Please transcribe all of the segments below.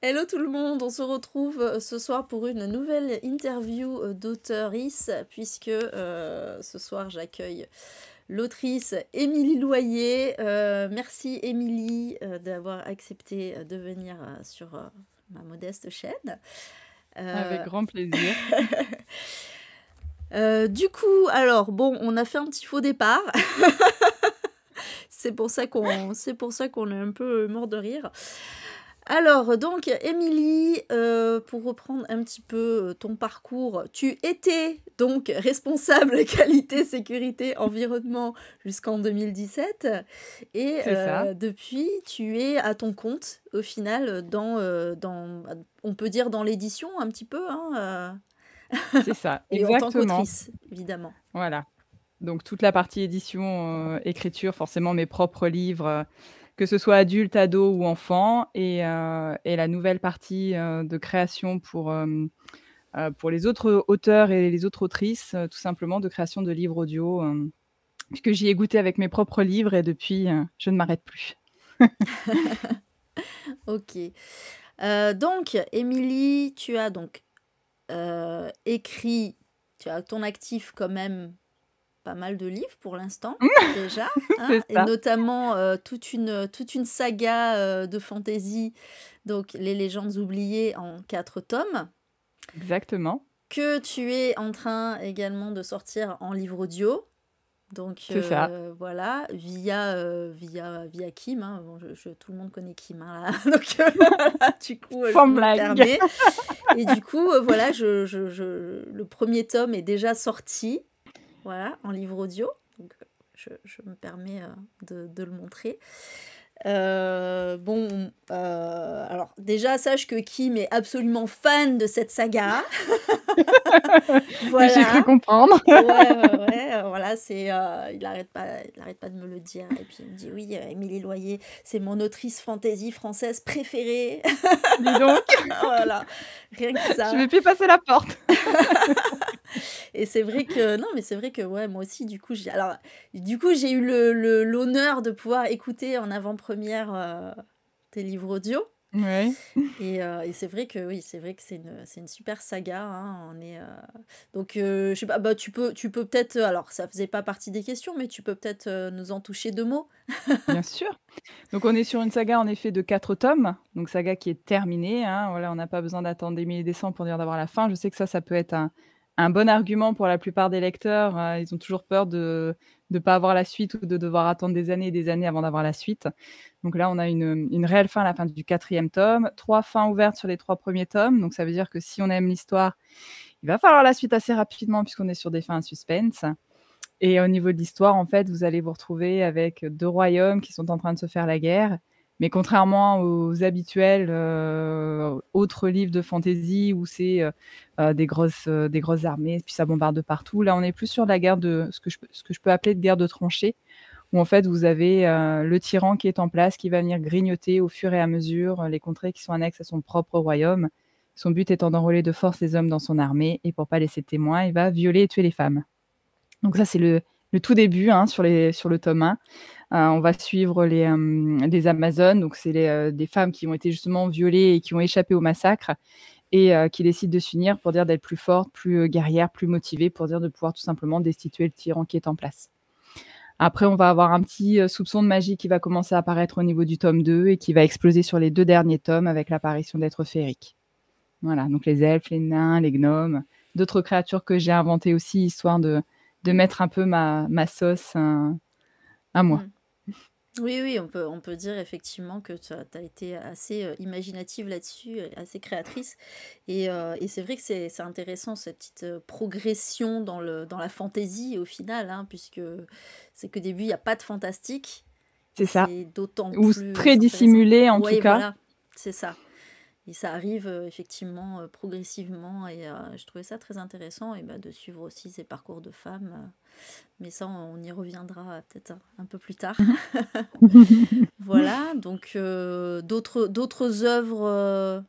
Hello tout le monde, on se retrouve ce soir pour une nouvelle interview d'auteurice, puisque ce soir j'accueille l'autrice Émilie Loyer. Merci Émilie d'avoir accepté de venir sur ma modeste chaîne. Avec Euh, grand plaisir. du coup, alors bon, on a fait un petit faux départ. C'est pour ça qu'on est un peu mort de rire. Alors, donc, Émilie, pour reprendre un petit peu ton parcours, tu étais donc responsable qualité, sécurité, environnement jusqu'en 2017 et C'est ça, depuis, tu es à ton compte au final on peut dire dans l'édition un petit peu, hein, c'est ça, et en tant exactement. qu'autrice, évidemment. Voilà. Donc toute la partie édition, écriture, forcément mes propres livres, que ce soit adulte, ado ou enfant et la nouvelle partie, de création pour les autres auteurs et les autres autrices, tout simplement de création de livres audio, puisque j'y ai goûté avec mes propres livres et depuis, je ne m'arrête plus. Ok. Donc, Émilie, tu as donc écrit, tu as à ton actif quand même pas mal de livres pour l'instant, déjà, hein, C'est et ça, notamment toute une saga de fantasy, donc Les légendes oubliées en 4 tomes, exactement, que tu es en train également de sortir en livre audio. Donc c'est ça. voilà, via Kim, hein. Bon, tout le monde connaît Kim, hein, là. Donc voilà, du coup, Sans je me blague. permets. Et du coup, voilà, le premier tome est déjà sorti, voilà, en livre audio. Donc je me permets de le montrer. Bon, alors déjà, sache que Kim est absolument fan de cette saga. J'ai cru Voilà. comprendre. Ouais, ouais, ouais, voilà, il arrête pas de me le dire. Et puis il me dit, oui, Émilie Loyer, c'est mon autrice fantasy française préférée. Dis donc, Voilà, rien que je ça. vais plus passer la porte. Et c'est vrai que, non, mais c'est vrai que, ouais, moi aussi, du coup, j'ai eu l'honneur de pouvoir écouter en avant-première tes livres audio. Ouais. Et c'est vrai que oui, c'est vrai que c'est une super saga, hein, donc je sais pas, bah, tu peux peut-être, alors ça faisait pas partie des questions, mais tu peux peut-être nous en toucher 2 mots. Bien sûr. Donc on est sur une saga en effet de 4 tomes, donc saga qui est terminée, hein, voilà, on n'a pas besoin d'attendre des milliers des cents pour dire d'avoir la fin. Je sais que ça peut être un bon argument pour la plupart des lecteurs, ils ont toujours peur de pas avoir la suite ou de devoir attendre des années et des années avant d'avoir la suite. Donc là, on a une réelle fin à la fin du 4e tome, 3 fins ouvertes sur les 3 premiers tomes, donc ça veut dire que si on aime l'histoire, il va falloir la suite assez rapidement puisqu'on est sur des fins à suspense. Et au niveau de l'histoire, en fait, vous allez vous retrouver avec 2 royaumes qui sont en train de se faire la guerre. Mais contrairement aux habituels, autres livres de fantasy où c'est, des grosses armées, puis ça bombarde de partout. Là, on est plus sur la guerre de ce que je peux appeler de guerre de tranchées, où en fait, vous avez, le tyran qui est en place, qui va venir grignoter au fur et à mesure, les contrées qui sont annexes à son propre royaume. Son but étant d'enrôler de force les hommes dans son armée et pour pas laisser de témoins, il va violer et tuer les femmes. Donc ça, c'est le tout début, hein, sur le tome 1. On va suivre les Amazones, donc c'est des femmes qui ont été justement violées et qui ont échappé au massacre et qui décident de s'unir pour dire d'être plus fortes, plus, guerrières, plus motivées, pour dire de pouvoir tout simplement destituer le tyran qui est en place. Après, on va avoir un petit, soupçon de magie qui va commencer à apparaître au niveau du tome 2 et qui va exploser sur les 2 derniers tomes avec l'apparition d'êtres féeriques. Voilà, donc les elfes, les nains, les gnomes, d'autres créatures que j'ai inventées aussi, histoire de mettre un peu ma sauce, à moi. Hmm. Oui, oui, on peut dire effectivement que tu as été assez imaginative là-dessus, assez créatrice. Et c'est vrai que c'est intéressant, cette petite progression dans la fantaisie au final, hein, puisque c'est qu'au début, il n'y a pas de fantastique. Et C'est ça. c'est d'autant Ou très plus intéressant. dissimulé en tout Oui, cas. voilà, c'est ça. Et ça arrive effectivement progressivement. Et je trouvais ça très intéressant et bah, de suivre aussi ces parcours de femmes. Mais ça, on y reviendra peut-être un peu plus tard. Voilà, donc d'autres œuvres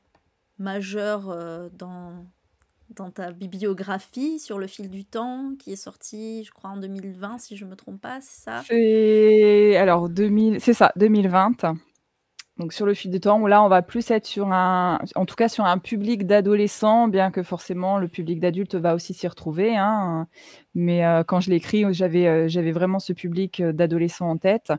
majeures dans ta bibliographie sur le fil du temps, qui est sortie, je crois, en 2020, si je me trompe pas, c'est ça? C'est alors 2000 c'est ça, 2020. Donc sur le fil du temps, où là, on va plus être sur en tout cas sur un public d'adolescents, bien que forcément le public d'adulte va aussi s'y retrouver, hein, mais quand je l'ai écrit, j'avais vraiment ce public, d'adolescents en tête,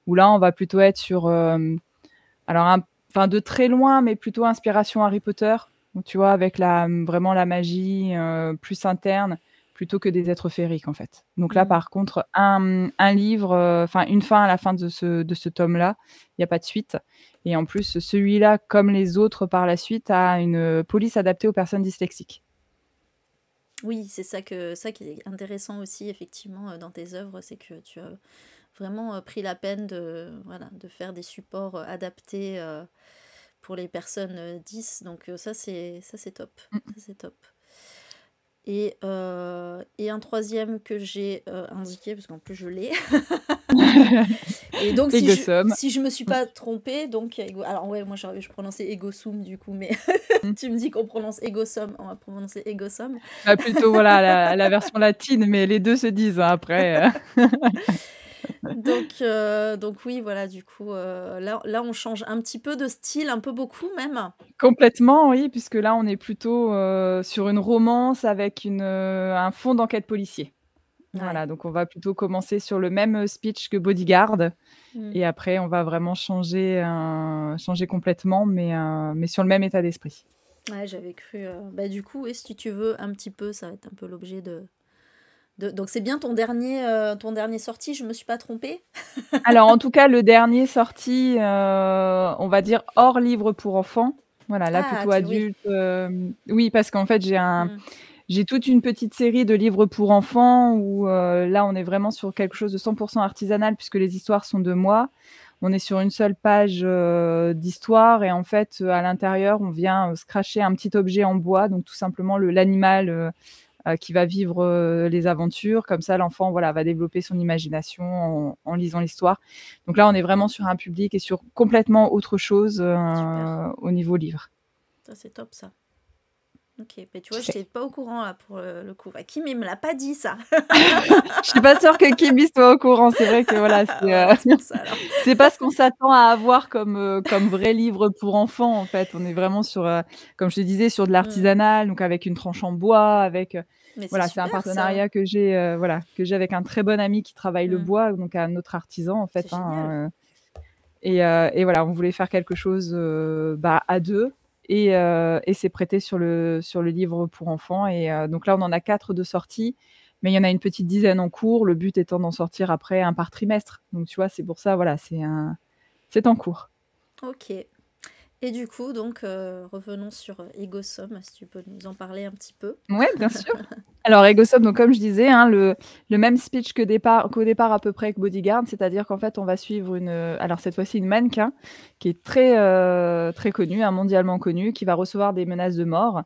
où là, on va plutôt être sur, alors enfin de très loin, mais plutôt inspiration Harry Potter. Donc tu vois, avec vraiment la magie, plus interne, plutôt que des êtres féeriques, en fait. Donc là, Mmh. par contre, un livre, enfin une fin à la fin de ce tome-là, il y a pas de suite et en plus, celui-là, comme les autres par la suite, a une, police adaptée aux personnes dyslexiques. Oui, c'est ça qui est intéressant aussi effectivement, dans tes œuvres, c'est que tu as vraiment, pris la peine de voilà, de faire des supports, adaptés, pour les personnes, 10 donc ça c'est top, Mmh. ça c'est top. Et un troisième que j'ai, indiqué parce qu'en plus je l'ai. Et donc Et Gossom. si je me suis Mmh. pas trompée, donc alors ouais, moi je prononçais Egosum du coup, mais Mmh. tu me dis qu'on prononce Egosom, on va prononcer Egosom. Bah, plutôt voilà la version latine, mais les 2 se disent, hein, après, Donc oui, voilà, du coup, là on change un petit peu de style, un peu beaucoup même. Complètement, oui, puisque là, on est plutôt, sur une romance avec un fond d'enquête policier. Ouais. Voilà, donc on va plutôt commencer sur le même, speech que Bodyguard Mmh. et après on va vraiment changer complètement, mais sur le même état d'esprit. Ouais, j'avais cru, bah, du coup, oui, si tu veux un petit peu, ça va être un peu l'objet de donc c'est bien ton dernier sorti, je me suis pas trompée? Alors en tout cas, le dernier sorti, on va dire hors livre pour enfants, voilà, là Ah, plutôt tu oui. adulte, oui, parce qu'en fait, Mmh. j'ai toute une petite série de livres pour enfants où, là, on est vraiment sur quelque chose de 100 artisanal puisque les histoires sont de moi. On est sur une seule page, d'histoire et en fait, à l'intérieur, on vient, scratcher un petit objet en bois, donc tout simplement l'animal, qui va vivre, les aventures. Comme ça, l'enfant, voilà, va développer son imagination en lisant l'histoire. Donc là, on est vraiment sur un public et sur complètement autre chose, Super, au niveau livre. ça c'est top ça. OK, mais tu vois, Tu sais. j'étais pas au courant là pour, le coup. Bah, Kim, il me l'a pas dit ça. Je suis pas sûre que Kibi soit au courant. C'est vrai que voilà, Voilà, c'est pour ça alors. c'est pas ce qu'on s'attend à avoir comme vrai livre pour enfants, en fait. On est vraiment sur, comme je te disais, sur de Mmh. l'artisanal, donc avec une tranche en bois, avec, Mais c'est voilà, c'est un super ça. partenariat que j'ai, voilà, que j'ai avec un très bon ami qui travaille le Mmh. bois, donc un autre artisan, en C'est fait, génial. hein, et voilà, on voulait faire quelque chose, bah, à 2 et c'est prêté sur le livre pour enfants et donc là, on en a 4 de sortis, mais il y en a une petite dizaine en cours, le but étant d'en sortir après un par trimestre. Donc tu vois, c'est pour ça, voilà, c'est en cours. OK. Et du coup, donc, revenons sur, Egosom, si tu peux nous en parler un petit peu? Ouais, bien sûr. Alors Egosom, donc comme je disais, hein, le même speech qu'au départ à peu près que Bodyguard, c'est-à-dire qu'en fait, on va suivre alors cette fois-ci une mannequin qui est très connue, hein, mondialement connue, qui va recevoir des menaces de mort.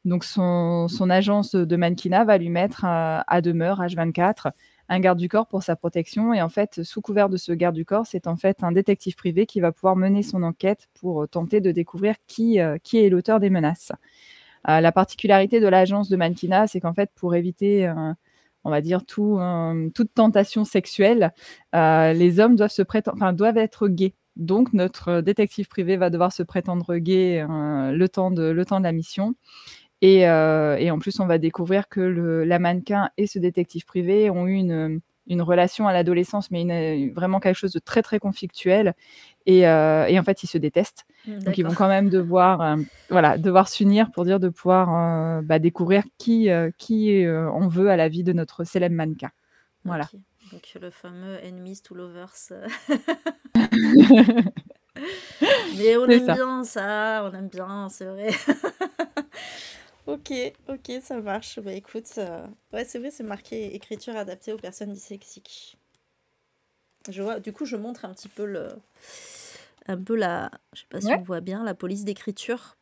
Donc son agence de mannequinat va lui mettre, à demeure H24 un garde du corps pour sa protection et en fait, sous couvert de ce garde du corps, c'est en fait un détective privé qui va pouvoir mener son enquête pour, tenter de découvrir qui est l'auteur des menaces. La particularité de l'agence de mannequinat, c'est qu'en fait, pour éviter, on va dire toute tentation sexuelle, les hommes doivent être gays. Donc notre, détective privé va devoir se prétendre gay, le temps de la mission et en plus, on va découvrir que la mannequin et ce détective privé ont eu une relation à l'adolescence, mais vraiment quelque chose de très, très conflictuel et en fait, ils se détestent. Mmh, Donc ils vont d'accord. quand même devoir, voilà, devoir s'unir pour dire de pouvoir, bah, découvrir on veut à la vie de notre célèbre mannequin. Voilà. OK. Donc le fameux enemies to lovers, mais on C'est aime ça. bien ça, on aime bien, c'est vrai. OK, OK, ça marche. Bah, écoute, ouais, c'est vrai, c'est marqué écriture adaptée aux personnes dyslexiques. Je vois, du coup, je montre un petit peu je sais pas si Ouais. on voit bien, la police d'écriture.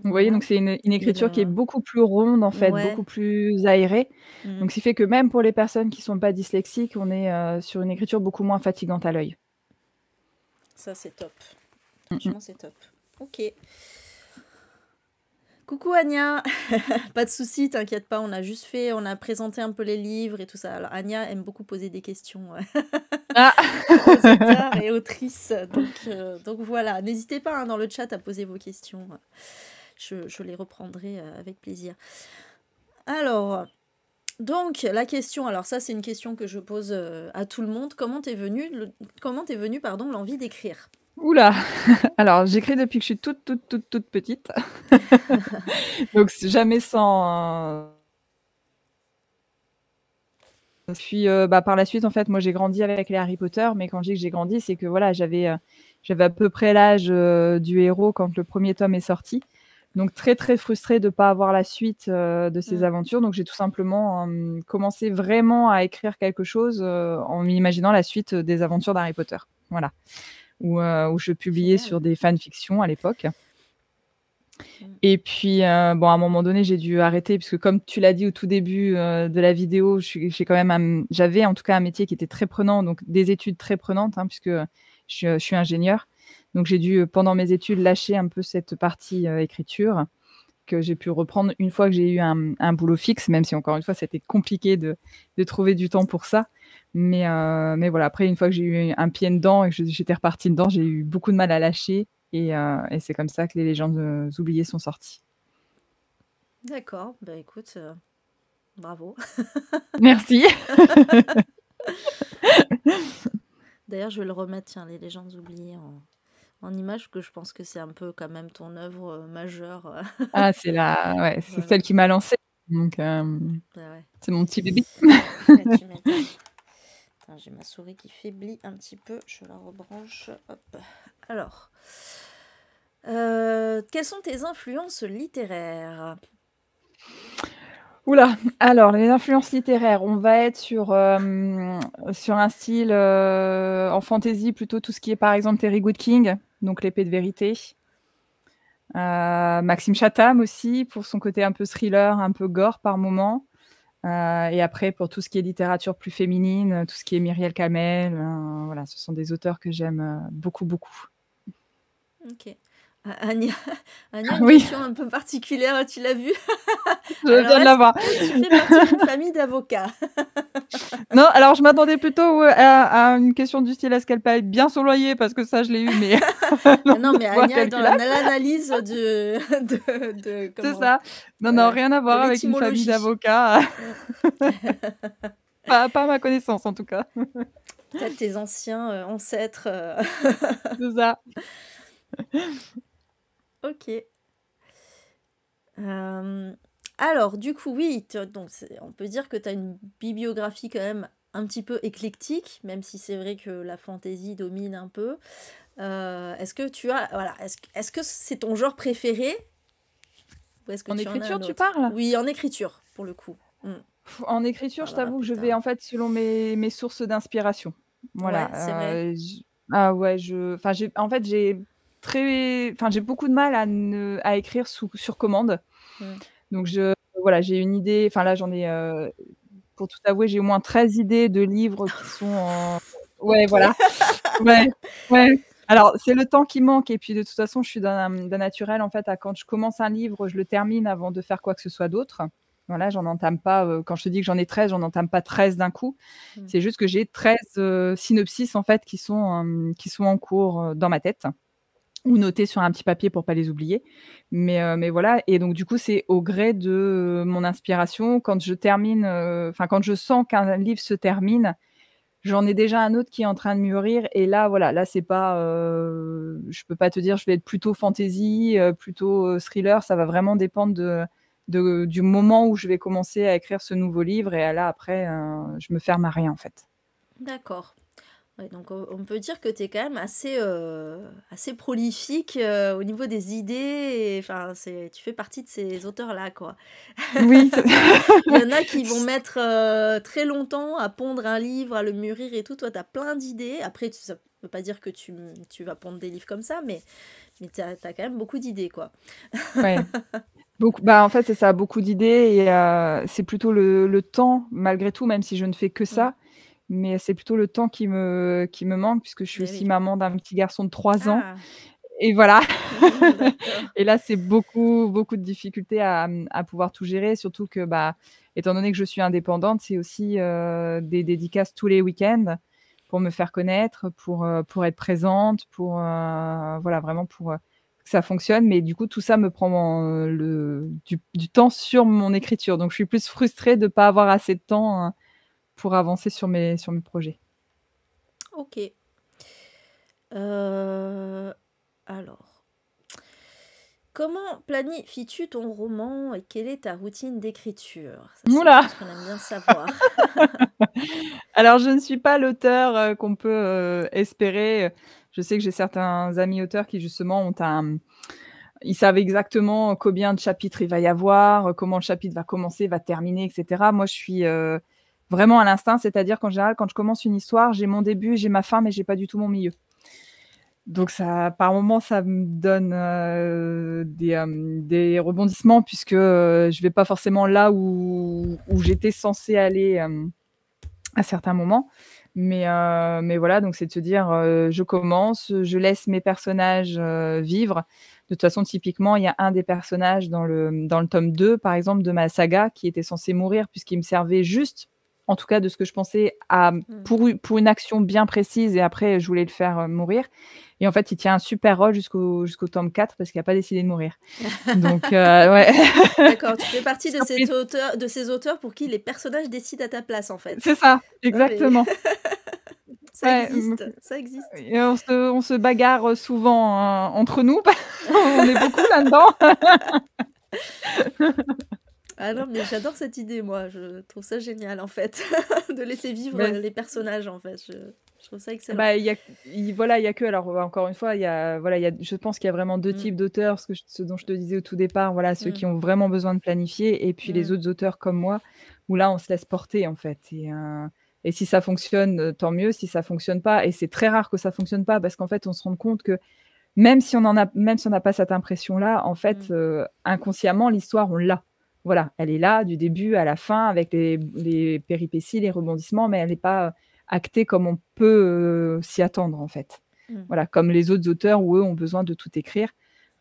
Vous voyez, Voilà. donc c'est une Et écriture qui est le beaucoup plus ronde, en fait, Ouais. beaucoup plus aérée. Mmh. Donc ce qui fait que même pour les personnes qui sont pas dyslexiques, on est, sur une écriture beaucoup moins fatigante à l'œil. Ça, c'est top. Mmh mh. Franchement, c'est top. OK. Coucou Anya, pas de souci, t'inquiète pas, on a présenté un peu les livres et tout ça. Alors Anya aime beaucoup poser des questions Ah! aux auteurs et autrices, donc voilà, n'hésitez pas hein, dans le chat à poser vos questions, je les reprendrai avec plaisir. Alors, donc la question, alors ça c'est une question que je pose à tout le monde, comment t'es venue pardon, l'envie d'écrire? Ouh là! Alors j'écris depuis que je suis toute petite. Donc c'est jamais sans puis, bah, par la suite, en fait, moi, j'ai grandi avec les Harry Potter, mais quand je dis que j'ai grandi, c'est que, voilà, j'avais à peu près l'âge, du héros quand le premier tome est sorti. Donc très, très frustrée de pas avoir la suite, de ces Mmh. aventures. Donc j'ai tout simplement, commencé vraiment à écrire quelque chose, en m'imaginant la suite, des aventures d'Harry Potter. Voilà. Où je publiais Génial. sur des fanfictions à l'époque. Mmh. Et puis, bon, à un moment donné, j'ai dû arrêter puisque comme tu l'as dit au tout début, de la vidéo, j'ai quand même j'avais en tout cas un métier qui était très prenant, donc des études très prenantes, hein, puisque, je suis ingénieure. Donc j'ai dû, pendant mes études, lâcher un peu cette partie, écriture que j'ai pu reprendre une fois que j'ai eu un boulot fixe, même si encore une fois, c'était compliqué de trouver du temps pour ça. Mais voilà, après une fois que j'ai eu un pied dedans et que j'étais repartie dedans, j'ai eu beaucoup de mal à lâcher et c'est comme ça que les légendes, oubliées sont sorties. D'accord, bah écoute, bravo. Merci. D'ailleurs, je vais le remettre, tiens, les légendes oubliées en image, parce que je pense que c'est un peu quand même ton œuvre majeure. Ah, c'est la ouais, c'est Voilà. celle qui m'a lancée, donc Bah ouais. c'est mon petit bébé. Ouais, tu m'étonnes. Attends, j'ai ma souris qui faiblit un petit peu, je la rebranche. Hop. Alors, quelles sont tes influences littéraires? Ouh là! Alors les influences littéraires, on va être sur un style, en fantasy, plutôt tout ce qui est, par exemple, Terry Goodking, donc L'Épée de vérité. Maxime Chatham aussi, pour son côté un peu thriller, un peu gore par moments. Et après pour tout ce qui est littérature plus féminine, tout ce qui est Myriel Camel, voilà, ce sont des auteurs que j'aime, beaucoup, beaucoup. Ok. Anya, Anya, une Oui, question un peu particulière, tu l'as vue? je Alors, viens de est-ce l'avoir. que tu fais partie d'une famille d'avocats? Non, alors je m'attendais plutôt, ouais, à une question du style: «Est-ce qu'elle paye bien son loyer?» parce que ça je l'ai eu, mais Ah non, non, mais donc voire Anya est dans calculable. l'analyse de C'est comment? ça. Non, non, Voilà, rien à de voir avec une famille l'étymologie. d'avocats, Mm. pas à ma connaissance en tout cas. Peut-être tes anciens ancêtres. C'est ça. Ok. Alors, du coup, oui, donc on peut dire que tu as une bibliographie quand même un petit peu éclectique, même si c'est vrai que la fantaisie domine un peu. Est-ce que tu as, voilà, est-ce que c'est ton genre préféré ou est-ce que En tu en as écriture, un tu autre? parles? Oui, en écriture, pour le coup. En On écriture, je parlera t'avoue que plus je vais tard. en fait selon mes sources d'inspiration. Ouais, c'est vrai. Voilà, j ah ouais, j'ai en fait, j'ai beaucoup de mal à écrire sur commande. Mm. Donc voilà, j'ai une idée, enfin là, j'en ai, pour tout avouer, j'ai au moins 13 idées de livres qui sont en ouais, Ok. voilà. Ouais, ouais. Alors, c'est le temps qui manque et puis de toute façon, je suis d'un naturel en fait à quand je commence un livre, je le termine avant de faire quoi que ce soit d'autre. Voilà, j'en entame pas, quand je te dis que j'en ai 13, j'en entame pas 13 d'un coup. Mm. C'est juste que j'ai 13, synopsis en fait qui sont en cours, dans ma tête ou notés sur un petit papier pour pas les oublier. Mais voilà et donc du coup, c'est au gré de, mon inspiration. Quand je termine, enfin quand je sens qu'un livre se termine, j'en ai déjà un autre qui est en train de mûrir et là, voilà, là, c'est pas, je peux pas te dire je vais être plutôt fantasy, plutôt, thriller. Ça va vraiment dépendre du moment où je vais commencer à écrire ce nouveau livre et là, après, je me ferme à rien, en fait. D'accord. Ouais, donc on peut dire que tu es quand même assez prolifique au niveau des idées. Enfin, tu fais partie de ces auteurs-là, quoi. Oui, c'est Il y en a qui vont mettre très longtemps à pondre un livre, à le mûrir et tout. Toi, tu as plein d'idées. Après, ça ne veut pas dire que tu vas pondre des livres comme ça, mais tu as quand même beaucoup d'idées, quoi. ouais, beaucoup bah, en fait, c'est ça, beaucoup d'idées et c'est plutôt le temps, malgré tout, même si je ne fais que Mm. ça, mais c'est plutôt le temps qui me manque puisque je suis Mais aussi oui. maman d'un petit garçon de 3 ans. Ah, et voilà. D'accord. Et là, c'est beaucoup, beaucoup de difficultés à pouvoir tout gérer, surtout que, bah, étant donné que je suis indépendante, c'est aussi, des dédicaces tous les week-ends pour me faire connaître, pour être présente, voilà, vraiment pour, que ça fonctionne. Mais du coup, tout ça me prend, du temps sur mon écriture. Donc je suis plus frustrée de pas avoir assez de temps, pour avancer sur mes projets. OK. Heu, alors, comment planifies-tu ton roman et quelle est ta routine d'écriture? Ça, Ouh c'est des là! choses qu'on aime bien savoir. Alors je ne suis pas l'auteur, qu'on peut, espérer. Je sais que j'ai certains amis auteurs qui justement ils savent exactement combien de chapitres il va y avoir, comment le chapitre va commencer, va terminer et cetera. Moi, je suis, vraiment à l'instinct, c'est-à-dire qu'en général, quand je commence une histoire, j'ai mon début, j'ai ma fin, mais j'ai pas du tout mon milieu. Donc ça par moments, ça me donne, des rebondissements puisque, je vais pas forcément là où j'étais censée aller, à certains moments. Mais voilà, donc c'est de se dire, je commence, je laisse mes personnages, vivre. De toute façon, typiquement, il y a un des personnages dans le tome 2, par exemple, de ma saga, qui était censé mourir puisqu'il me servait juste, en tout cas de ce que je pensais, Mmh. pour une action bien précise et après je voulais le faire, mourir et en fait, il tient un super rôle jusqu'au tome 4 parce qu'il a pas décidé de mourir. Donc ouais. D'accord, tu fais partie de cet Surprise. auteur de ces auteurs pour qui les personnages décident à ta place, en fait? C'est ça, Non, mais exactement. ça Ouais, existe, ça existe. et on se bagarre, souvent, entre nous. On est beaucoup là-dedans. Ah non, mais j'adore cette idée, moi, je trouve ça génial, en fait, de laisser vivre, Mais les personnages, en fait, je trouve ça excellent. bah, il y a que alors, encore une fois, il y a je pense qu'il y a vraiment 2 Mmh, types d'auteurs, ce dont je te disais au tout départ, voilà, ceux mmh, qui ont vraiment besoin de planifier et puis les mmh, autres auteurs comme moi, où là, on se laisse porter, en fait et si ça fonctionne, tant mieux, si ça fonctionne pas et c'est très rare que ça fonctionne pas parce qu'en fait, on se rend compte que même si on n'a pas cette impression-là, en fait, mmh, inconsciemment, l'histoire, on l'a. Voilà, elle est là du début à la fin avec les péripéties, les rebondissements, mais elle n'est pas, actée comme on peut, s'y attendre, en fait. mmh. Voilà, comme les autres auteurs où eux ont besoin de tout écrire.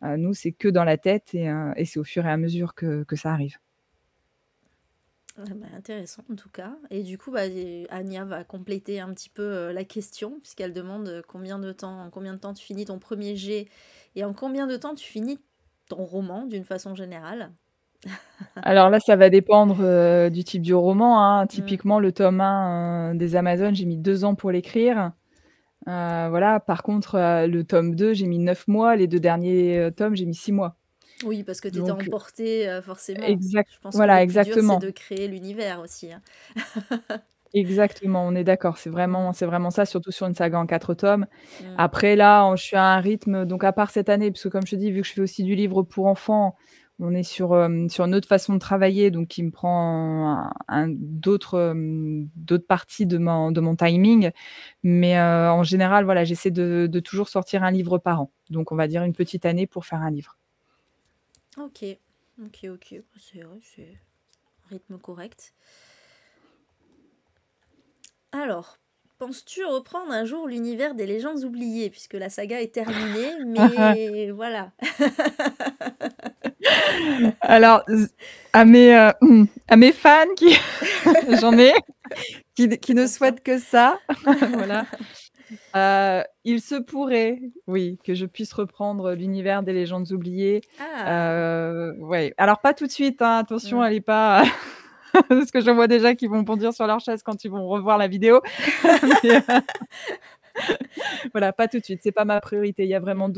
Nous, c'est que dans la tête et c'est au fur et à mesure que ça arrive. Ah bah, intéressant en tout cas. Et du coup, bah, Anya va compléter un petit peu la question, puisqu'elle demande en combien de temps tu finis ton premier jet et en combien de temps tu finis ton roman d'une façon générale. Alors là, ça va dépendre, du type du roman, hein. Mm. Typiquement, le tome 1, des Amazones, j'ai mis 2 ans pour l'écrire. Voilà, par contre, le tome 2, j'ai mis 9 mois, les 2 derniers, tomes, j'ai mis 6 mois. Oui, parce que tu étais Donc emportée forcément. exact Je pense que voilà, le plus dur, c'est exactement, de créer l'univers aussi, hein. exactement, on est d'accord. C'est Mm, vraiment c'est vraiment ça, surtout sur une saga en 4 tomes. mm, Après là, je suis à un rythme donc à part cette année, puisque comme je te dis, vu que je fais aussi du livre pour enfants, on est sur une autre façon de travailler, donc qui me prend d'autres parties de mon timing. Mais, en général, voilà, j'essaie de toujours sortir un livre par an. Donc on va dire une petite année pour faire un livre. ok, ok, ok. C'est vrai, c'est un rythme correct. Alors, penses-tu reprendre un jour l'univers des légendes oubliées, puisque la saga est terminée, mais voilà. Alors z à mes fans qui j'en ai, Je qui te ne confirme. souhaitent que ça, voilà, il se pourrait, oui, que je puisse reprendre l'univers des légendes oubliées, Ah! ouais. Alors pas tout de suite, hein, attention, Mmh. elle est pas parce que j'en vois déjà qui vont bondir sur leur chaise quand ils vont revoir la vidéo, mais voilà, pas tout de suite, c'est pas ma priorité. Il y a vraiment Mmh.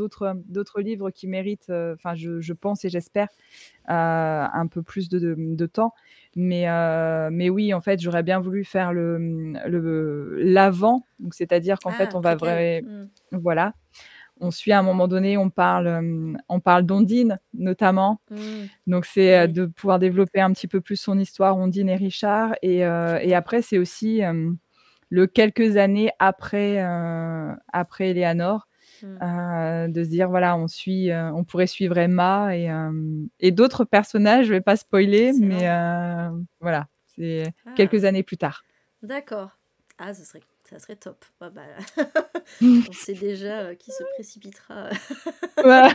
d'autres livres qui méritent, enfin je pense et j'espère, un peu plus de temps. Mais oui, en fait, j'aurais bien voulu faire l'avant, donc c'est-à-dire qu'en fait, Ah, on va préquel. vrai Mmh. voilà, on suit à un moment donné, on parle d'Ondine notamment, Mmh. donc c'est, Oui, de pouvoir développer un petit peu plus son histoire, Ondine et Richard et super. après c'est aussi, le quelques années après Éléanore, Mmh. de se dire voilà, on pourrait suivre Emma et d'autres personnages, je vais pas spoiler, mais Excellent. voilà, c'est Ah quelques oui, années plus tard. d'accord. Ah, ce serait Ça serait top. Ouais, bah, on sait déjà, qui se précipitera Ouais.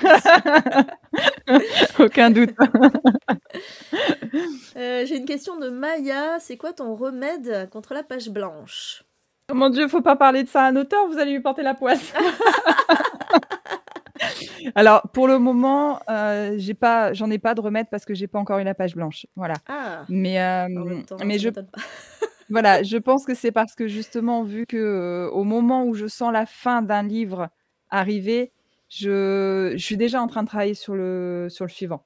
dessus. Aucun doute. J'ai une question de Maya. C'est quoi ton remède contre la page blanche? Oh mon Dieu, faut pas parler de ça à un auteur, vous allez lui porter la poisse. Alors pour le moment, j'en ai pas de remède parce que j'ai pas encore eu la page blanche, voilà. Ah! Mais En même temps, mais ça je m'étonne pas. voilà, je pense que c'est parce que justement vu que, au moment où je sens la fin d'un livre arriver, je suis déjà en train de travailler sur le suivant.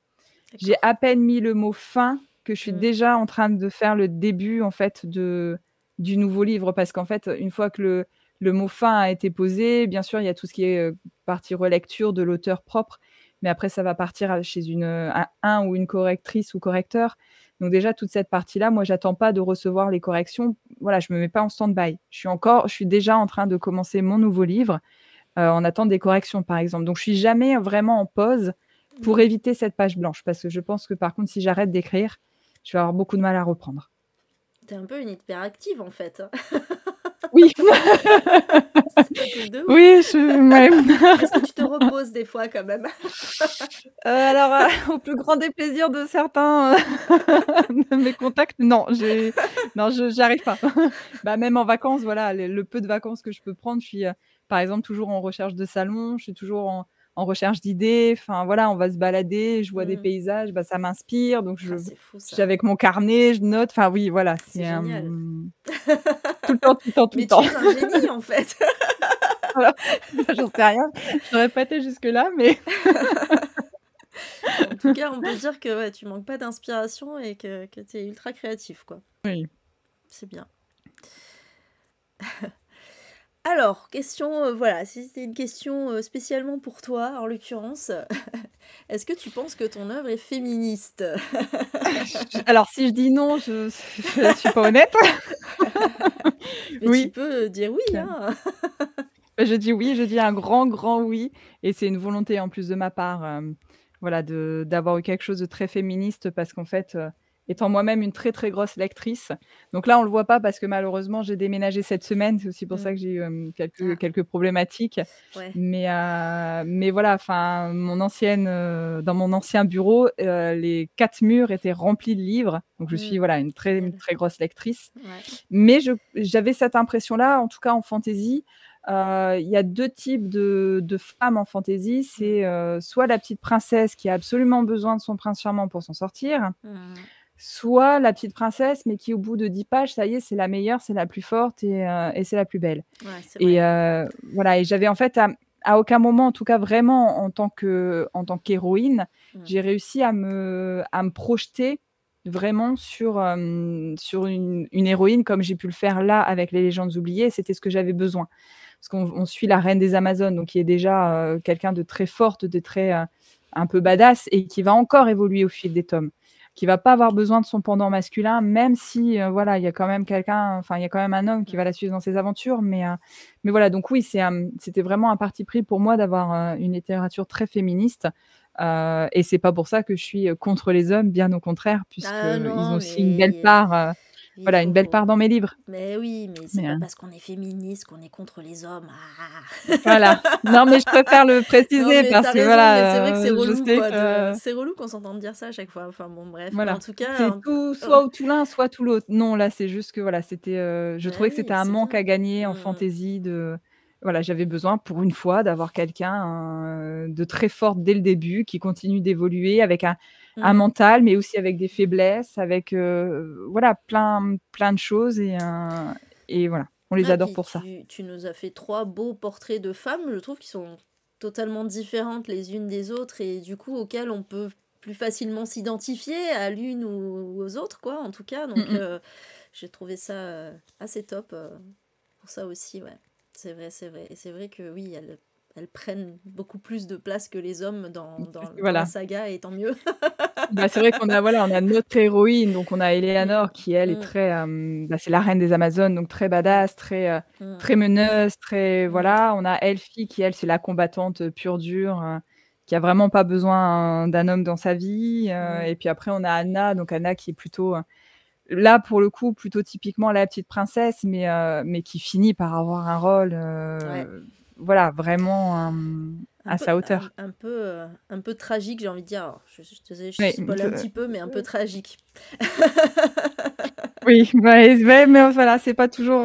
J'ai D'accord. à peine mis le mot «fin» que je suis Mmh. déjà en train de faire le début, en fait, du nouveau livre. Parce qu'en fait, une fois que le mot «fin» a été posé, bien sûr, il y a tout ce qui est, partie relecture de l'auteur propre, mais après ça va partir chez un ou une correctrice ou correcteur. Donc déjà toute cette partie-là, moi, j'attends pas de recevoir les corrections. Voilà, je me mets pas en stand-by. Je suis déjà en train de commencer mon nouveau livre, en attente des corrections, par exemple. Donc je suis jamais vraiment en pause pour Mmh. éviter cette page blanche, parce que je pense que par contre si j'arrête d'écrire, je vais avoir beaucoup de mal à reprendre. Tu un peu une hyperactive, en fait, hein. Oui, C'est un truc de ouf. oui, je même. Est-ce que tu te reposes des fois quand même? Alors, au plus grand déplaisir de certains, de mes contacts, non, non, je j'y arrive pas. Bah, même en vacances, voilà, le peu de vacances que je peux prendre, je suis, par exemple, toujours en recherche de salon, je suis toujours en recherche d'idées, enfin, voilà, on va se balader, je vois des Mmh. paysages, bah, ça m'inspire, donc Ah, c'est fou je suis ça. avec mon carnet, je note, enfin, oui, voilà, c'est, C'est génial. tout le temps, tout le temps, tout le Mais temps. tu es un génie, en fait. Voilà, j'en sais rien, j'aurais pas été jusque-là, mais En tout cas, on peut dire que, ouais, tu manques pas d'inspiration et que tu es ultra créatif, quoi. oui. C'est bien. Alors, question, voilà, si c'était une question, spécialement pour toi, en l'occurrence, est-ce que tu penses que ton œuvre est féministe? Alors si je dis non, je suis pas honnête. Mais tu Oui, peux, dire oui, clairement. hein. Je dis oui, je dis un grand, grand oui et c'est une volonté en plus de ma part, voilà, d'avoir eu quelque chose de très féministe parce qu'en fait, étant moi-même une très, très grosse lectrice, donc là, on le voit pas parce que malheureusement, j'ai déménagé cette semaine. C'est aussi pour ça Mmh. que j'ai eu, Ah, quelques problématiques, ouais. mais voilà, enfin, dans mon ancien bureau, les 4 murs étaient remplis de livres, donc je suis, Mmh. voilà, une Génial. très grosse lectrice, Ouais. mais j'avais cette impression-là, en tout cas en fantaisie. Il y a 2 types de femmes en fantaisie. Mmh. C'est, soit la petite princesse qui a absolument besoin de son prince charmant pour s'en sortir, Mmh. soit la petite princesse, mais qui au bout de 10 pages, ça y est, c'est la meilleure, c'est la plus forte et c'est la plus belle. Ouais, c'est Et vrai. voilà, et j'avais en fait à aucun moment, en tout cas vraiment en tant qu'héroïne, Mmh. j'ai réussi à me projeter vraiment sur une héroïne comme j'ai pu le faire là avec les Légendes oubliées. C'était ce que j'avais besoin. Parce qu'on suit la reine des Amazones, donc qui est déjà, quelqu'un de très forte, de très, un peu badass et qui va encore évoluer au fil des tomes. Qui va pas avoir besoin de son pendant masculin, même si, voilà, il y a quand même il y a quand même un homme qui va Mmh. la suivre dans ses aventures, mais voilà, donc oui, c'était vraiment un parti pris pour moi d'avoir, une littérature très féministe, et c'est pas pour ça que je suis, contre les hommes, bien au contraire, Ah puisqu'ils ont non, aussi une mais belle part, il voilà, une belle faut part dans mes livres, mais oui, mais c'est mais pas parce qu'on est féministe qu'on est contre les hommes. Ah! voilà. Non, mais je préfère le Non, préciser mais tu parce as que raison, mais c'est vrai que voilà, c'est je relou, sais quoi, de que c'est relou qu'on s'entende dire ça à chaque fois. Enfin bon, bref, mais en voilà, tout cas, c'est tout soit ou tout l'un, soit tout l'autre. Non, là, c'est juste que voilà, je bah trouvais que c'était oui, un c'est manque bien. à gagner en Mmh. fantaisie voilà, j'avais besoin pour une fois d'avoir quelqu'un, de très forte dès le début, qui continue d'évoluer avec un Mmh. mental, mais aussi avec des faiblesses, avec, voilà, plein de choses et voilà, on les Ouais, adore puis pour ça. tu nous as fait 3 beaux portraits de femmes, je trouve, qui sont totalement différentes les unes des autres et du coup, auxquelles on peut plus facilement s'identifier à l'une ou aux autres, quoi, en tout cas, Mmh donc mh. j'ai trouvé ça, assez top, pour ça aussi, ouais. C'est vrai, c'est vrai et c'est vrai que oui, elles prennent beaucoup plus de place que les hommes dans la Voilà. saga et tant mieux. Bah, c'est vrai qu'on a voilà, on a notre héroïne, donc on a Mmh. Eleanor qui elle est Mmh. très, bah, c'est la reine des Amazones, donc très Mmh. badass, Mmh. très meneuse, très Mmh. voilà. On a Elfie qui elle, c'est la combattante, pure dure, qui a vraiment pas besoin d'un homme dans sa vie, Mmh. et puis après on a Anna, donc Anna qui est plutôt, là, pour le coup, plutôt typiquement La Petite Princesse, mais qui finit par avoir un rôle, Ouais. voilà, vraiment, Un à peu sa un hauteur. un peu, un peu tragique, j'ai envie de dire. Alors je désolée, je Oui, spoil un petit peu, mais un peu tragique. oui, ouais, mais voilà, c'est pas toujours,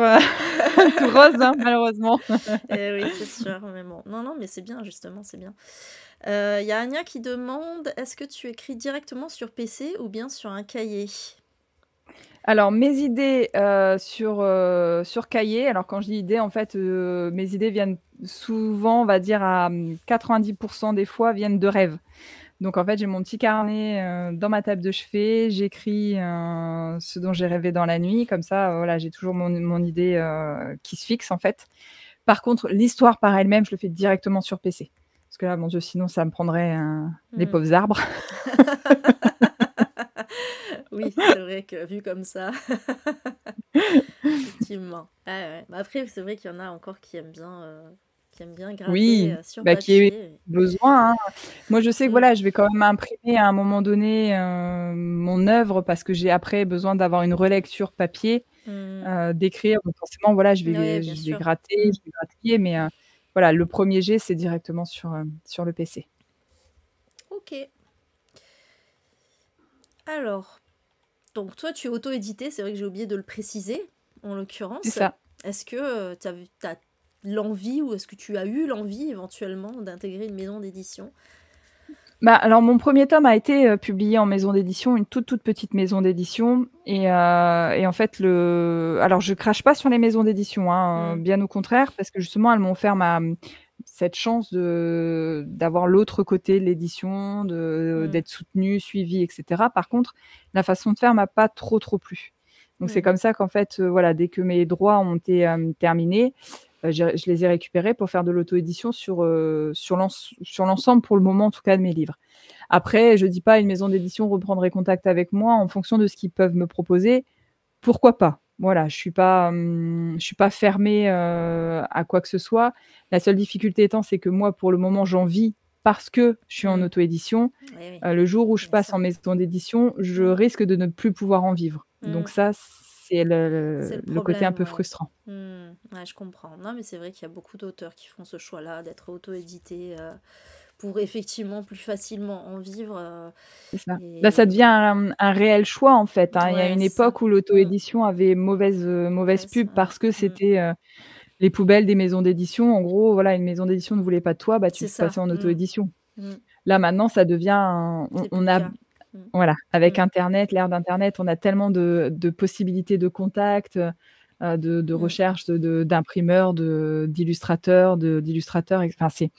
tout rose, hein, malheureusement. Eh oui, c'est sûr, mais bon. Non, non, mais c'est bien, justement, c'est bien. Il y a Anya qui demande: «Est-ce que tu écris directement sur PC ou bien sur un cahier?» Alors mes idées, sur cahier, alors quand je dis idées, en fait, mes idées viennent souvent, on va dire à, 90 des fois, viennent de rêves. Donc en fait, j'ai mon petit carnet, dans ma table de chevet, j'écris, ce dont j'ai rêvé dans la nuit, comme ça, voilà, j'ai toujours mon idée, qui se fixe, en fait. Par contre, l'histoire par elle-même, je le fais directement sur PC. Parce que là, mon Dieu, sinon ça me prendrait, les Mmh. pauvres arbres. Oui, c'est vrai que vu comme ça, effectivement. Ouais, ouais. Bah, après, c'est vrai qu'il y en a encore qui aiment bien gratter, Oui, sur bah, qui est papier. besoin, hein. Moi, je sais que Mmh. voilà, je vais quand même imprimer à un moment donné, mon œuvre parce que j'ai après besoin d'avoir une relecture papier, Mmh. d'écrire. Donc forcément, voilà, Ouais, bien je vais sûr. gratter, Mmh. je vais gratter, mais voilà, le premier jet, c'est directement sur le PC. OK. Alors, donc toi, tu es auto-édité, c'est vrai que j'ai oublié de le préciser, en C'est l'occurrence. ça. Est-ce que, tu as l'envie ou est-ce que tu as eu l'envie éventuellement d'intégrer une maison d'édition? Bah, alors mon premier tome a été, publié en maison d'édition, une toute, toute petite maison d'édition et en fait alors je crache pas sur les maisons d'édition, hein, Mmh. bien au contraire parce que justement elles m'ont offert cette chance d'avoir l'autre côté de l'édition, Mmh. d'être soutenue, suivie et cetera. Par contre, la façon de faire m'a pas trop, trop plu. Donc c'est Mmh. comme ça qu'en fait, voilà, dès que mes droits ont été, terminés, je les ai récupérés pour faire de l'auto-édition sur l'ensemble, pour le moment en tout cas, de mes livres. Après, je dis pas une maison d'édition reprendrait contact avec moi en fonction de ce qu'ils peuvent me proposer, pourquoi pas? Voilà, je suis pas fermée, à quoi que ce soit. La seule difficulté étant, c'est que moi, pour le moment, j'en vis parce que je suis en Mmh. auto-édition. Oui, oui, Le jour où je bien passe sûr. en maison d'édition, je Mmh. risque de ne plus pouvoir en vivre. Donc Mmh. ça, c'est C'est le le côté un problème, peu ouais. frustrant. Mmh. Ouais, je comprends. Non, mais c'est vrai qu'il y a beaucoup d'auteurs qui font ce choix-là, d'être auto-édités, pour effectivement plus facilement en vivre, C'est ça. Là, ça devient et un réel choix, en fait, hein. Il y a ouais, une c'est ça. époque où Mmh. l'auto-édition avait mauvaise Ouais, c'est pub vrai. parce que Mmh. c'était, les poubelles des maisons d'édition. En gros, voilà, une maison d'édition ne voulait pas de toi, bah, tu C'est te ça. passais en Mmh. auto-édition. Mmh. Là, maintenant, ça devient C'est plus on le a cas. Mmh. voilà, avec Mmh. internet, l'ère d'internet, on a tellement de possibilités de contact, de Mmh. recherche, d'imprimeurs, d'illustrateurs et enfin, c'est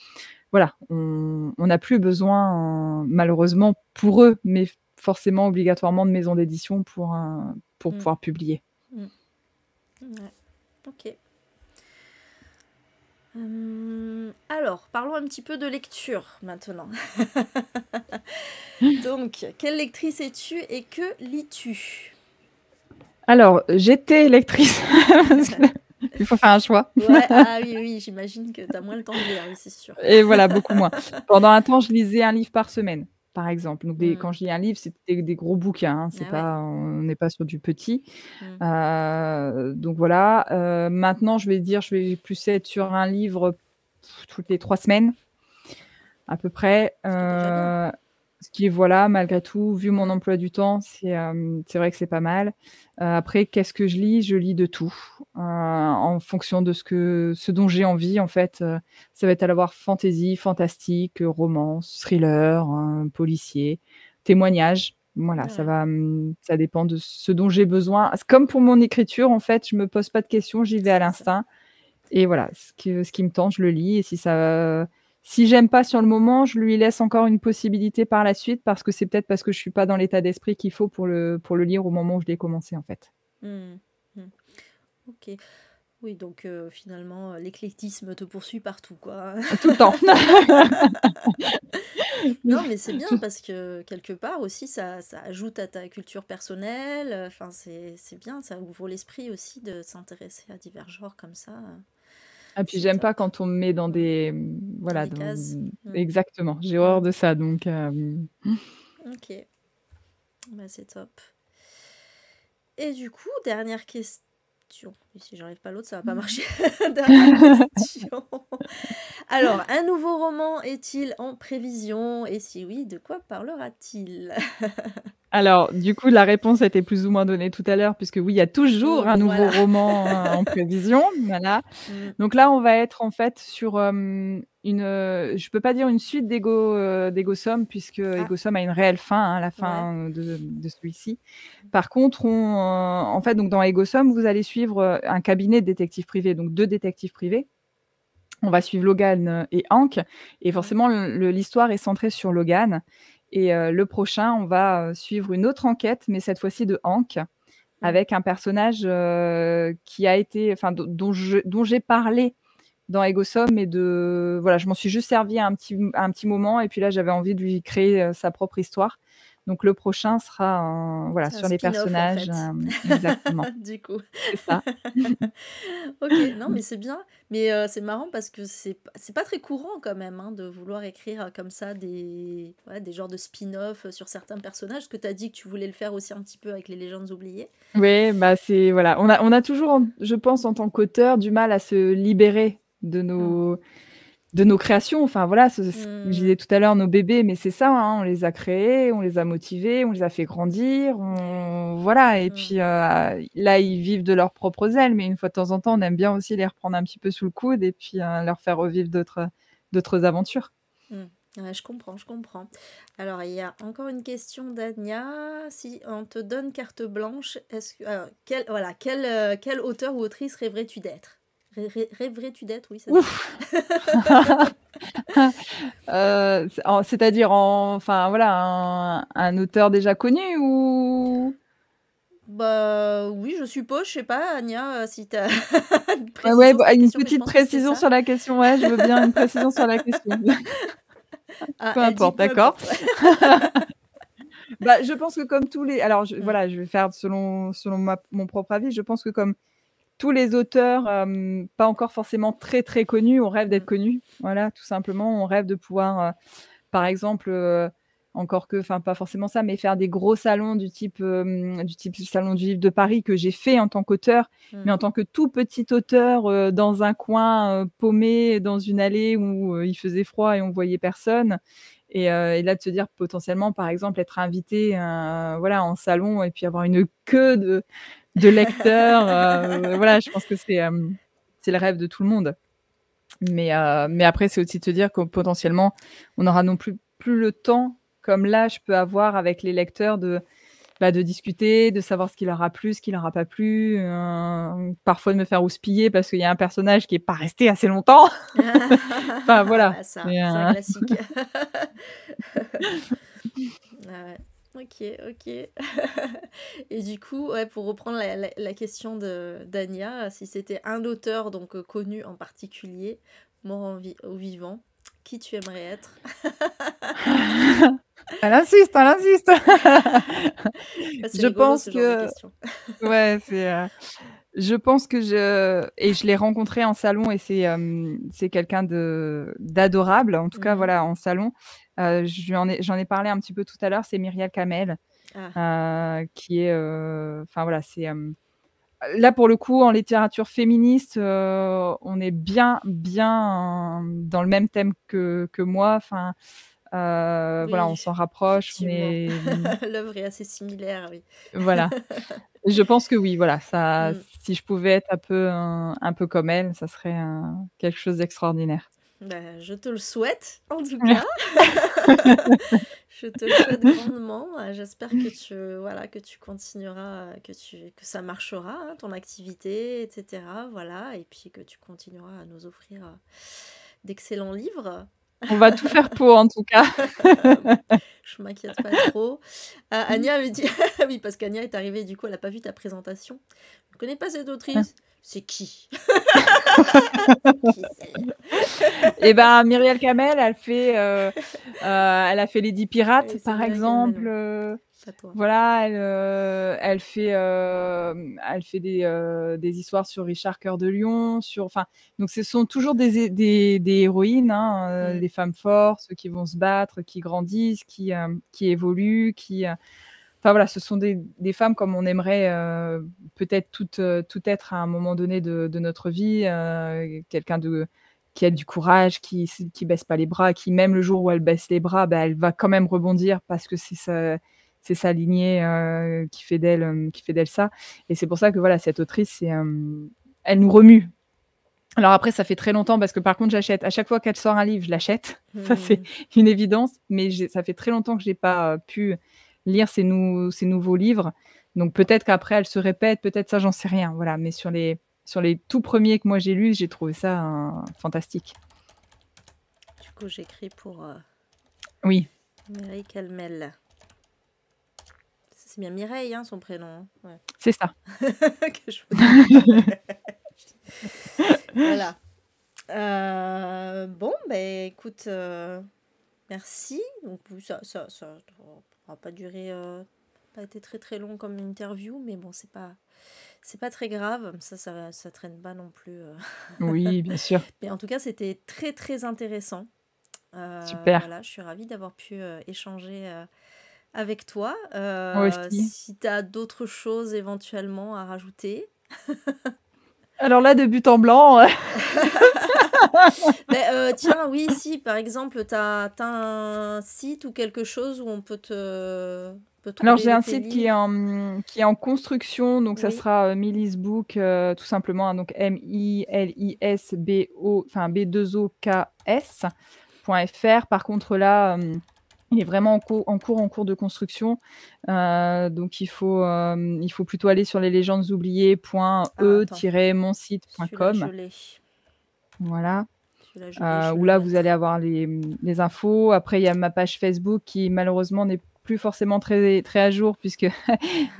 voilà, on n'a plus besoin, malheureusement pour eux, mais forcément obligatoirement de maisons d'édition pour Mmh. pouvoir publier. Mmh. Ouais. OK. Alors, parlons un petit peu de lecture maintenant. Donc, quelle lectrice es-tu et que lis-tu? Alors, j'étais lectrice parce qu'il faut faire un choix Ouais, ah oui, oui, j'imagine que tu as moins le temps de lire, oui, c'est sûr. et voilà, beaucoup moins. Pendant un temps, je lisais un livre par semaine, par exemple. Donc Mmh. quand je dis un livre, c'était des gros bouquins, hein, c'est Ah ouais. pas on n'est pas sur du petit. Mmh. Donc voilà, maintenant, je vais plus être sur un livre toutes les 3 semaines. À peu près, Ce qui est déjà bien. ce qui est voilà, malgré tout, vu mon Mmh. emploi du temps, c'est vrai que c'est pas mal. Après, qu'est-ce que je lis? Je lis de tout, en fonction de ce dont j'ai envie, en fait, ça va être à la fois fantasy, fantastique, romance, thriller, policier, témoignage. Voilà, Ouais. ça dépend de ce dont j'ai besoin. C'est comme pour mon écriture, en fait, je me pose pas de questions, j'y vais à C'est ça. l'instinct. Et voilà, ce qui me tente, je le lis et si j'aime pas sur le moment, je lui laisse encore une possibilité par la suite parce que c'est peut-être parce que je suis pas dans l'état d'esprit qu'il faut pour le lire au moment où je l'ai commencé, en fait. Mmh. Mmh. OK. Oui, donc finalement, l'éclectisme te poursuit partout, quoi. Tout le temps. Non, mais c'est bien parce que quelque part aussi ça ajoute à ta culture personnelle, enfin c'est bien, ça ouvre l'esprit aussi de s'intéresser à divers genres comme ça, Et puis c'est j'aime pas top. quand on me met dans Mmh. des, Dans voilà, des cases. Mmh. exactement, j'ai horreur Mmh. de ça donc OK, bah, c'est top. Et du coup, dernière question. Et si j'arrive pas à l'autre, ça va pas marcher. Dernière question. Alors, un nouveau roman est-il en prévision? Et si oui, de quoi parlera-t-il? Alors, du coup, la réponse a été plus ou moins donnée tout à l'heure puisque oui, il y a toujours un nouveau Voilà. roman, en prévision, voilà. Mmh. Donc là, on va être en fait sur, je peux pas dire une suite d'Ego Sum puisque Ah, Ego Sum a une réelle fin, hein, la ouais. fin de celui-ci. Par contre, en fait, donc dans Ego Sum, vous allez suivre, un cabinet de détectives privés, donc 2 détectives privés. On va suivre Logan, et Hank et Mmh. forcément l'histoire est centrée sur Logan et le prochain, on va, suivre une autre enquête, mais cette fois-ci de Hank, Mmh. avec un personnage, qui a été enfin dont j'ai parlé dans Ego Sum et voilà, je m'en suis juste servi à un petit moment et puis là, j'avais envie de lui créer, sa propre histoire. Donc le prochain sera voilà, C'est un sur les spin-off en personnages, fait. exactement, Du coup. c'est ça. OK, non mais c'est bien. Mais c'est marrant parce que c'est pas très courant quand même, hein, de vouloir écrire, comme ça des genres de spin-off, sur certains personnages. Parce que tu as dit que tu voulais le faire aussi un petit peu avec les légendes oubliées. Oui, bah, c'est voilà, on a toujours je pense en tant qu'auteur du mal à se libérer Mmh. de nos créations. Enfin voilà, je Mmh. disais tout à l'heure nos bébés, mais c'est ça, hein, on les a créés, on les a motivés, on les a fait grandir, voilà et Mmh. puis, là, ils vivent de leurs propres ailes, mais une fois de temps en temps, on aime bien aussi les reprendre un petit peu sous le coude et puis, leur faire revivre d'autres aventures. Mmh. Ouais, je comprends, je comprends. Alors, il y a encore une question d'Ania. Si on te donne carte blanche, est-ce que alors, quel auteur ou autrice rêverais-tu d'être? Rêverais-tu d'être? Oui, ça se dit. Ouf! C'est-à-dire enfin voilà, un auteur déjà connu ou? Bah, oui, je suppose, je sais pas, Anya, si tu as une Ouais, ouais, précision sur bah, ta une question, mais je petite pense que c'était précision ça. sur la question, ouais, je veux bien une précision sur la question. Ah, Peu elle dit importe, peu d'accord. importe, ouais. Bah, je pense que comme tous les alors Mmh. voilà, je vais faire selon mon propre avis, je pense que comme tous les auteurs, pas encore forcément très, très connus, on rêve d'être Mmh. connus. Voilà, tout simplement, on rêve de pouvoir, par exemple, encore que enfin, pas forcément ça, mais faire des gros salons du type Salon du livre de Paris que j'ai fait en tant qu'auteur, Mmh. mais en tant que tout petit auteur, dans un coin, paumé dans une allée où, il faisait froid et on voyait personne et là, de se dire potentiellement, par exemple, être invité, voilà, en salon et puis avoir une queue de lecteurs, voilà, je pense que c'est le rêve de tout le monde. Mais après, c'est aussi de se dire que potentiellement, on n'aura non plus le temps, comme là, je peux avoir avec les lecteurs de discuter, de savoir ce qui leur a plu, ce qui leur a pas plu, parfois de me faire houspiller parce qu'il y a un personnage qui est pas resté assez longtemps. Enfin Ah voilà, bah ça, c'est c'est un un classique. Ah ouais. OK, OK. Et du coup, ouais, pour reprendre la question d'Ania, si c'était un auteur donc connu en particulier, mort ou vivant, qui tu aimerais être? elle insiste, elle insiste. Ouais, c'est Je rigolo pense ce genre de que questions. ouais, je pense que je l'ai rencontré en salon et c'est quelqu'un d'adorable, en tout cas, Mhm. voilà, en salon. J'en ai parlé un petit peu tout à l'heure, c'est Myriel Kamel, Ah, qui est, enfin voilà, là, pour le coup, en littérature féministe, on est bien, bien dans le même thème que moi, enfin, voilà, on oui, s'en rapproche, on effectivement. est, L'œuvre est assez similaire, oui. voilà. Je pense que oui, voilà, ça Mm. si je pouvais être un peu comme elle, ça serait quelque chose d'extraordinaire. Bah, je te le souhaite, en tout cas. Je te le souhaite grandement. J'espère que voilà, que tu continueras, que ça marchera, hein, ton activité, etc. Voilà, et puis que tu continueras à nous offrir d'excellents livres. On va tout faire pour, en tout cas. Je m'inquiète pas trop. Anya avait dit, oui, parce qu'Anya est arrivée, du coup, elle n'a pas vu ta présentation. Je ne connais pas cette autrice. C'est qui? C'est qui celle-là? Et ben, Myriel Kamel, elle a fait Les 10 pirates, Oui, c'est par Myriam Calmel, exemple, ouais. Pas toi. voilà, elle fait des histoires sur Richard Cœur de Lion, enfin, donc ce sont toujours des héroïnes, hein, Mm. des femmes fortes, qui vont se battre, qui grandissent, qui évoluent, enfin voilà, ce sont des femmes comme on aimerait, peut-être toutes être à un moment donné de notre vie, quelqu'un de qui a du courage, qui baisse pas les bras, qui même le jour où elle baisse les bras, bah, elle va quand même rebondir parce que c'est sa lignée, qui fait d'elle ça et c'est pour ça que voilà, cette autrice, elle nous remue. Alors après, ça fait très longtemps parce que par contre, j'achète à chaque fois qu'elle sort un livre, je l'achète. Ça, c'est Mmh. une évidence, mais ça fait très longtemps que j'ai pas, pu lire ses nouveaux livres. Donc peut-être qu'après elle se répète, peut-être ça, j'en sais rien, voilà. Mais sur les tout premiers que moi j'ai lus, j'ai trouvé ça, fantastique. Du coup, j'écris pour Oui, Mireille Calmel. C'est bien Mireille, hein, son prénom. Hein. Ouais. c'est ça. Que je Voilà. Bon, ben écoute, merci. Donc ça n'aura pas duré, pas été très très long comme interview, mais bon, c'est pas très grave. Ça traîne pas non plus. Oui, bien sûr. Mais en tout cas, c'était très très intéressant. Super. Voilà, je suis ravie d'avoir pu échanger avec toi. Moi aussi. Si tu as d'autres choses éventuellement à rajouter. Alors là, de but en blanc, Mais tiens, oui, si par exemple, t'as un site ou quelque chose où on peut alors j'ai trouver un tes site livres. qui est en construction, donc ça Oui, sera, Milly's Book, tout simplement, hein, donc MILISBO enfin B2OKS.fr. Par contre là, il est vraiment en cours de construction, donc il faut plutôt aller sur ah, attends, celui-là je leslégendesoubliées.e-monsite.com. l'ai. Voilà. Celui-là je l'ai, je Où vais le là, vous allez mettre. avoir les infos. Après, il y a ma page Facebook qui malheureusement n'est plus forcément très à jour puisque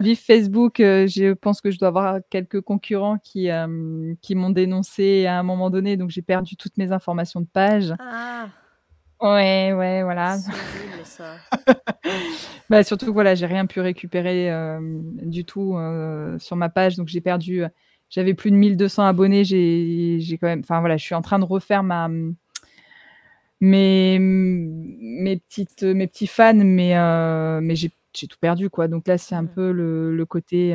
vive Facebook, je pense que je dois avoir quelques concurrents qui m'ont dénoncée à un moment donné, donc j'ai perdu toutes mes informations de page. Ah, Ouais, ouais, voilà. c'est horrible ça. Bah, surtout que voilà, j'ai rien pu récupérer, du tout, sur ma page, donc j'ai perdu, j'avais plus de 1 200 abonnés, j'ai quand même enfin voilà, je suis en train de refaire mes petits fans, mais j'ai tout perdu, quoi. Donc là, c'est un Hmm. peu le côté,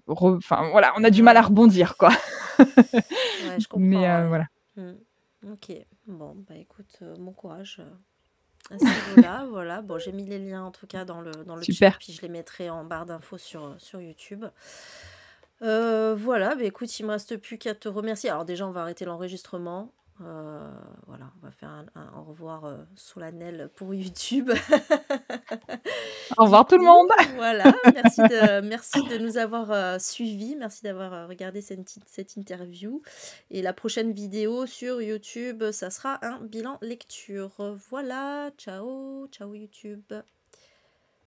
enfin voilà, on a du mal à Ouais, rebondir, quoi. ouais, je Mais comprends, ouais. voilà. Hmm. Ok, bon, bah écoute, bon courage à ce niveau-là. Voilà, bon, j'ai mis les liens en tout cas dans le chat, Super. puis je les mettrai en barre d'infos sur YouTube. Voilà, bah écoute, il me reste plus qu'à te remercier. Alors déjà, on va arrêter l'enregistrement. Voilà, on va faire un au revoir solennel pour YouTube. Au Du revoir tout le coup, monde. voilà, merci de nous avoir suivis, merci d'avoir regardé cette interview. Et la prochaine vidéo sur YouTube, ça sera un bilan lecture. Voilà, ciao, ciao YouTube.